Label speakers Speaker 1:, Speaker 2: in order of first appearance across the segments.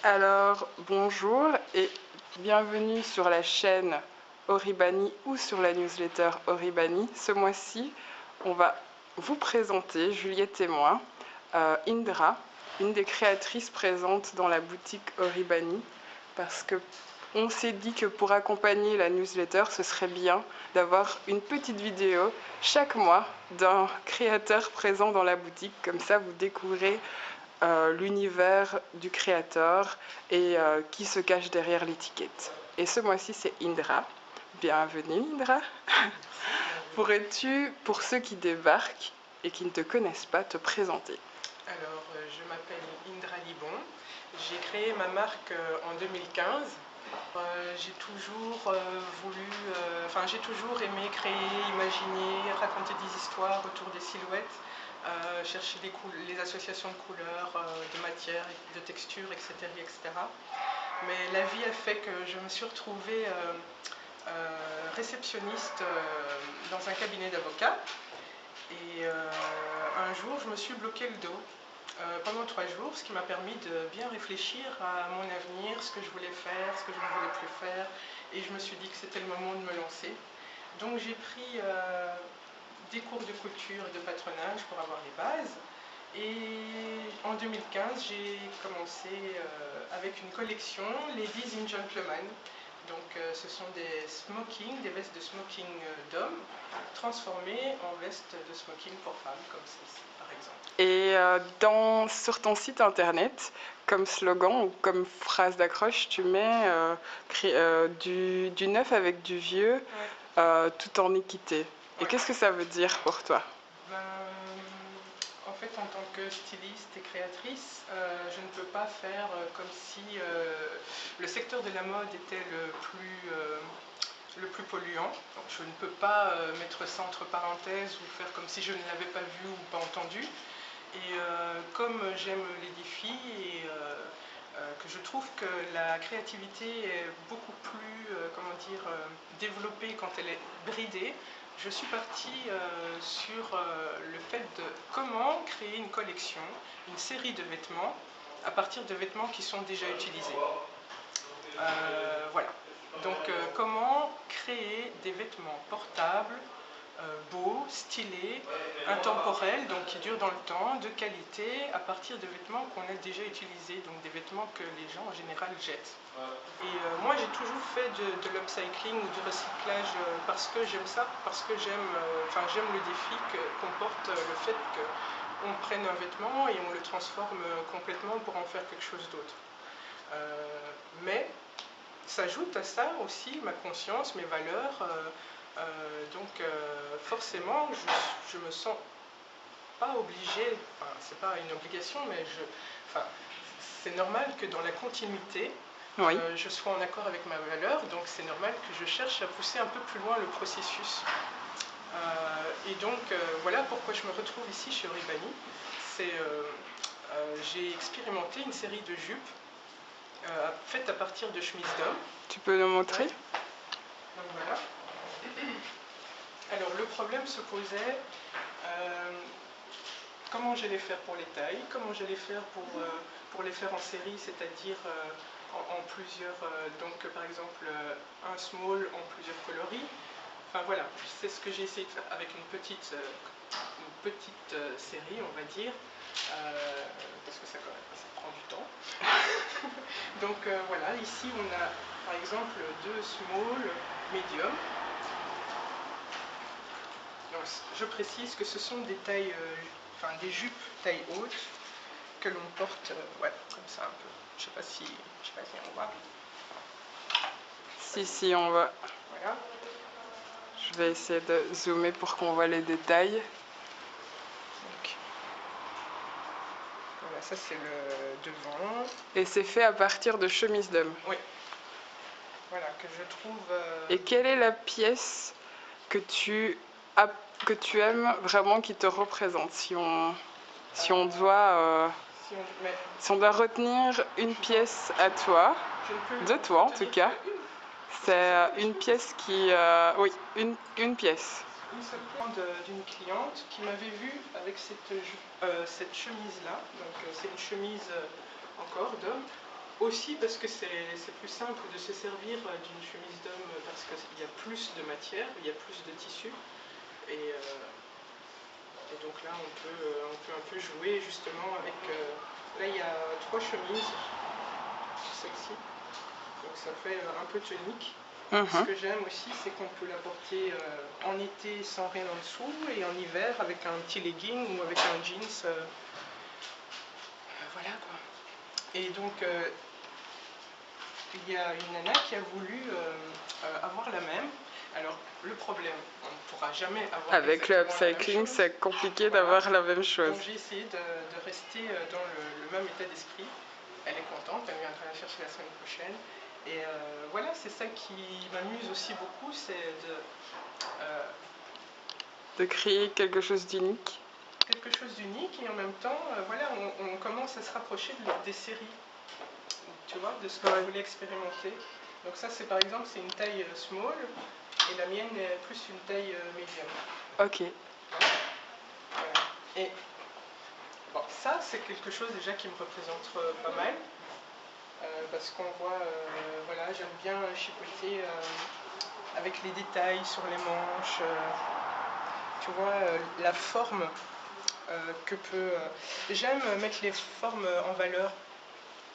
Speaker 1: Alors, bonjour et bienvenue sur la chaîne Oribani ou sur la newsletter Oribani. Ce mois-ci, on va vous présenter, Juliette et moi, Indra, une des créatrices présentes dans la boutique Oribani, parce que on s'est dit que pour accompagner la newsletter, ce serait bien d'avoir une petite vidéo chaque mois d'un créateur présent dans la boutique. Comme ça, vous découvrez l'univers du créateur et qui se cache derrière l'étiquette. Et ce mois-ci, c'est Indra. Bienvenue Indra. Pourrais-tu, pour ceux qui débarquent et qui ne te connaissent pas, te présenter?
Speaker 2: Alors, je m'appelle Indra Libon. J'ai créé ma marque en 2015. J'ai toujours j'ai toujours aimé créer, imaginer, raconter des histoires autour des silhouettes, chercher les associations de couleurs, de matières, de textures, etc., etc. Mais la vie a fait que je me suis retrouvée réceptionniste dans un cabinet d'avocats. Et un jour, je me suis bloqué le dos pendant 3 jours, ce qui m'a permis de bien réfléchir à mon avenir, ce que je voulais faire, ce que je ne voulais plus faire. Et je me suis dit que c'était le moment de me lancer. Donc j'ai pris des cours de couture et de patronage pour avoir les bases. Et en 2015, j'ai commencé avec une collection, Ladies and Gentlemen. Donc ce sont des smokings, des vestes de smoking d'hommes transformées en vestes de smoking pour femmes, comme celle-ci par exemple.
Speaker 1: Et sur ton site internet, comme slogan ou comme phrase d'accroche, tu mets du neuf avec du vieux, ouais. Tout en équité. Ouais. Et qu'est-ce que ça veut dire pour toi?
Speaker 2: En fait, en tant que styliste et créatrice, je ne peux pas faire comme si le secteur de la mode était le plus polluant. Donc, je ne peux pas mettre ça entre parenthèses ou faire comme si je ne l'avais pas vu ou pas entendu. Et comme j'aime les défis et que je trouve que la créativité est beaucoup plus développée quand elle est bridée, je suis partie sur le fait de comment créer une collection, une série de vêtements à partir de vêtements qui sont déjà utilisés. Voilà. Donc comment créer des vêtements portables, beaux, stylés, intemporels, donc qui durent dans le temps, de qualité, à partir de vêtements qu'on a déjà utilisés, donc des vêtements que les gens en général jettent. Et moi j'ai toujours fait de l'upcycling ou du recyclage parce que j'aime ça, parce que j'aime le défi que comporte le fait qu'on prenne un vêtement et on le transforme complètement pour en faire quelque chose d'autre. Mais s'ajoute à ça aussi ma conscience, mes valeurs. Forcément, je me sens pas obligée, enfin, c'est pas une obligation, mais c'est normal que dans la continuité, oui. Je sois en accord avec ma valeur, donc c'est normal que je cherche à pousser un peu plus loin le processus. Voilà pourquoi je me retrouve ici chez Oribani. J'ai expérimenté une série de jupes faites à partir de chemises d'homme.
Speaker 1: Tu peux nous montrer?
Speaker 2: Ouais. Donc voilà. Alors le problème se posait comment j'allais faire pour les tailles, comment j'allais faire pour les faire en série, c'est-à-dire en plusieurs, donc par exemple un small en plusieurs coloris. Enfin voilà, c'est ce que j'ai essayé de faire avec une petite série, on va dire, parce que ça prend du temps. Donc voilà, ici on a par exemple 2 small, medium. Donc, je précise que ce sont des tailles, des jupes taille haute que l'on porte, ouais, comme ça un peu. Je sais pas si on voit.
Speaker 1: Si, on voit.
Speaker 2: Voilà.
Speaker 1: Je vais essayer de zoomer pour qu'on voit les détails.
Speaker 2: Donc, voilà, ça c'est le devant.
Speaker 1: Et c'est fait à partir de chemises d'homme.
Speaker 2: Oui. Voilà, que je trouve...
Speaker 1: Et quelle est la pièce que tu aimes vraiment, qui te représente, si on doit retenir une pièce à toi, de toi en tout cas, c'est une pièce qui... oui, une pièce.
Speaker 2: Une seule d'une cliente qui m'avait vue avec cette chemise-là. Donc c'est une chemise encore d'homme. Aussi parce que c'est plus simple de se servir d'une chemise d'homme parce qu'il y a plus de matière, il y a plus de tissu. Et donc là, on peut un peu jouer justement avec... là, il y a 3 chemises, celle-ci. Donc ça fait un peu tonique. Ce que j'aime aussi, c'est qu'on peut la porter en été sans rien en dessous et en hiver avec un petit legging ou avec un jeans. Voilà quoi. Et donc, il y a une nana qui a voulu avoir la même. Alors, le problème, on ne pourra jamais avoir
Speaker 1: avec le upcycling, c'est compliqué d'avoir la même chose.
Speaker 2: Donc j'ai essayé de rester dans le même état d'esprit. Elle est contente, elle viendra la chercher la semaine prochaine. Et voilà, c'est ça qui m'amuse aussi beaucoup, c'est
Speaker 1: de créer quelque chose d'unique.
Speaker 2: Quelque chose d'unique et en même temps, voilà, on commence à se rapprocher des séries, tu vois, de ce que je voulais expérimenter. Donc ça, c'est par exemple, c'est une taille small et la mienne est plus une taille medium.
Speaker 1: Ok.
Speaker 2: Voilà. Et bon, ça, c'est quelque chose déjà qui me représente pas mal. Parce qu'on voit, voilà, j'aime bien chipoter avec les détails sur les manches, tu vois, la forme que peut... j'aime mettre les formes en valeur,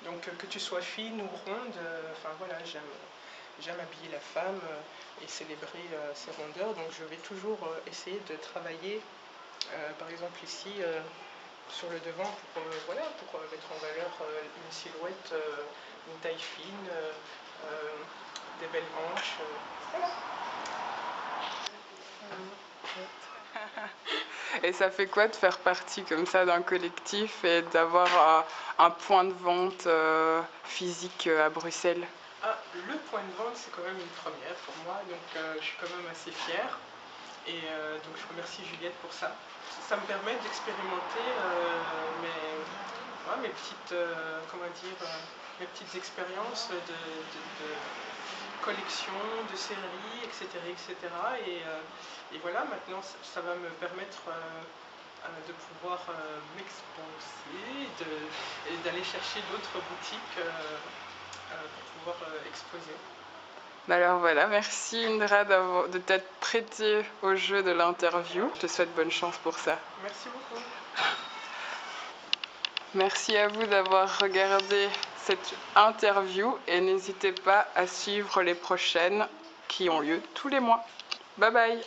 Speaker 2: donc que tu sois fine ou ronde, enfin voilà, j'aime habiller la femme et célébrer ses rondeurs, donc je vais toujours essayer de travailler, par exemple ici, sur le devant pour, voilà, pour mettre en valeur une silhouette, une taille fine, des belles hanches. Voilà.
Speaker 1: Et ça fait quoi de faire partie comme ça d'un collectif et d'avoir un point de vente physique à Bruxelles?
Speaker 2: Le point de vente, c'est quand même une première pour moi, donc je suis quand même assez fière. Et donc je remercie Juliette pour ça. Ça me permet d'expérimenter mes petites, comment dire, mes petites expériences de collection, de séries, etc. etc. Et voilà, maintenant ça va me permettre de pouvoir m'exposer et d'aller chercher d'autres boutiques pour pouvoir exposer.
Speaker 1: Alors voilà, merci Indra de t'être prêtée au jeu de l'interview. Je te souhaite bonne chance pour ça.
Speaker 2: Merci beaucoup.
Speaker 1: Merci à vous d'avoir regardé cette interview et n'hésitez pas à suivre les prochaines qui ont lieu tous les mois. Bye bye!